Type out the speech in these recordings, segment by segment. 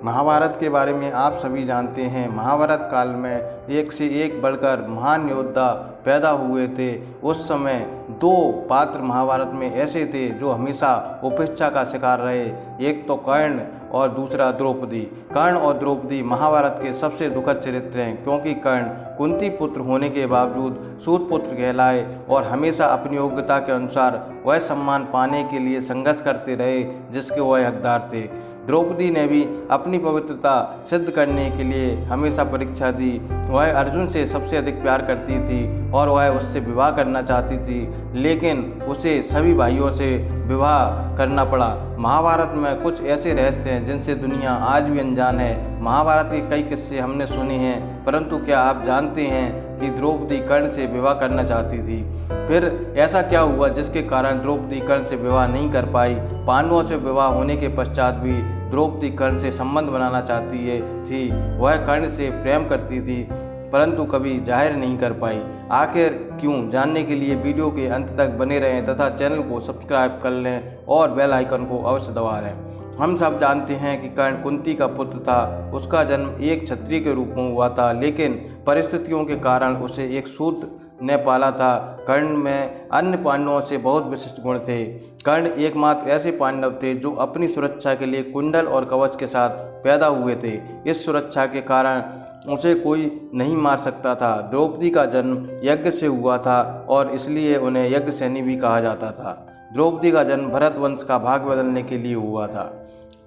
महाभारत के बारे में आप सभी जानते हैं। महाभारत काल में एक से एक बढ़कर महान योद्धा पैदा हुए थे। उस समय दो पात्र महाभारत में ऐसे थे जो हमेशा उपेक्षा का शिकार रहे। एक तो कर्ण और दूसरा द्रौपदी। कर्ण और द्रौपदी महाभारत के सबसे दुखद चरित्र हैं, क्योंकि कर्ण कुंती पुत्र होने के बावजूद सूत पुत्र कहलाए और हमेशा अपनी योग्यता के अनुसार वह सम्मान पाने के लिए संघर्ष करते रहे जिसके वह हकदार थे। द्रौपदी ने भी अपनी पवित्रता सिद्ध करने के लिए हमेशा परीक्षा दी। वह अर्जुन से सबसे अधिक प्यार करती थी और वह उससे विवाह करना चाहती थी, लेकिन उसे सभी भाइयों से विवाह करना पड़ा। महाभारत में कुछ ऐसे रहस्य हैं जिनसे दुनिया आज भी अनजान है। महाभारत के कई किस्से हमने सुने हैं, परंतु क्या आप जानते हैं कि द्रौपदी कर्ण से विवाह करना चाहती थी? फिर ऐसा क्या हुआ जिसके कारण द्रौपदी कर्ण से विवाह नहीं कर पाई? पांडवों से विवाह होने के पश्चात भी द्रौपदी कर्ण से संबंध बनाना चाहती थी। वह कर्ण से प्रेम करती थी, परंतु कभी जाहिर नहीं कर पाई। आखिर क्यों? जानने के लिए वीडियो के अंत तक बने रहें तथा चैनल को सब्सक्राइब कर लें और बेल आइकन को अवश्य दबा लें। हम सब जानते हैं कि कर्ण कुंती का पुत्र था। उसका जन्म एक क्षत्रिय के रूप में हुआ था, लेकिन परिस्थितियों के कारण उसे एक सूत ने पाला था। कर्ण में अन्य पांडवों से बहुत विशिष्ट गुण थे। कर्ण एकमात्र ऐसे पांडव थे जो अपनी सुरक्षा के लिए कुंडल और कवच के साथ पैदा हुए थे। इस सुरक्षा के कारण उसे कोई नहीं मार सकता था। द्रौपदी का जन्म यज्ञ से हुआ था और इसलिए उन्हें यज्ञसेनी भी कहा जाता था। द्रौपदी का जन्म भरत वंश का भाग बदलने के लिए हुआ था।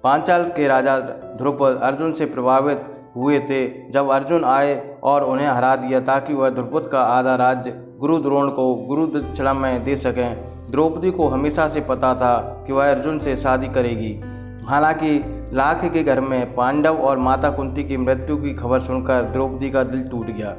पांचाल के राजा द्रुपद अर्जुन से प्रभावित हुए थे। जब अर्जुन आए और उन्हें हरा दिया ताकि वह द्रुपद का आधा राज्य गुरु द्रोण को गुरु दक्षिणा में दे सकें। द्रौपदी को हमेशा से पता था कि वह अर्जुन से शादी करेगी। हालांकि लाख के घर में पांडव और माता कुंती की मृत्यु की खबर सुनकर द्रौपदी का दिल टूट गया,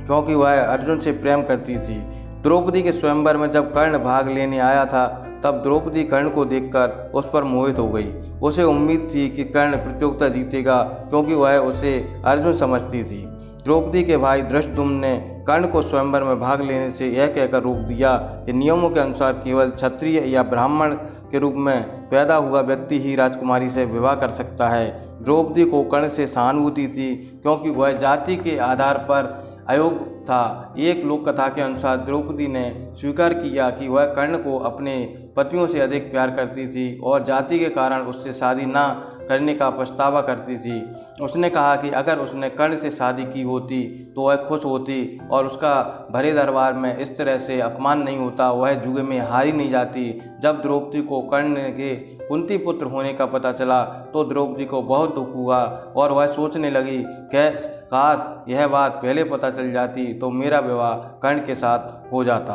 क्योंकि वह अर्जुन से प्रेम करती थी। द्रौपदी के स्वयंवर में जब कर्ण भाग लेने आया था, तब द्रौपदी कर्ण को देखकर उस पर मोहित हो गई। उसे उम्मीद थी कि कर्ण प्रतियोगिता जीतेगा, क्योंकि वह उसे अर्जुन समझती थी। द्रौपदी के भाई धृष्टद्युम्न ने कर्ण को स्वयंवर में भाग लेने से यह कहकर रोक दिया कि नियमों के अनुसार केवल क्षत्रिय या ब्राह्मण के रूप में पैदा हुआ व्यक्ति ही राजकुमारी से विवाह कर सकता है। द्रौपदी को कर्ण से सहानुभूति थी, क्योंकि वह जाति के आधार पर अयोग्य था। एक लोक कथा के अनुसार द्रौपदी ने स्वीकार किया कि वह कर्ण को अपने पतियों से अधिक प्यार करती थी और जाति के कारण उससे शादी न करने का पछतावा करती थी। उसने कहा कि अगर उसने कर्ण से शादी की होती तो वह खुश होती और उसका भरे दरबार में इस तरह से अपमान नहीं होता, वह जुए में हारी नहीं जाती। जब द्रौपदी को कर्ण के कुंती पुत्र होने का पता चला तो द्रौपदी को बहुत दुख हुआ और वह सोचने लगी काश यह बात पहले पता चल जाती तो मेरा विवाह कर्ण के साथ हो जाता।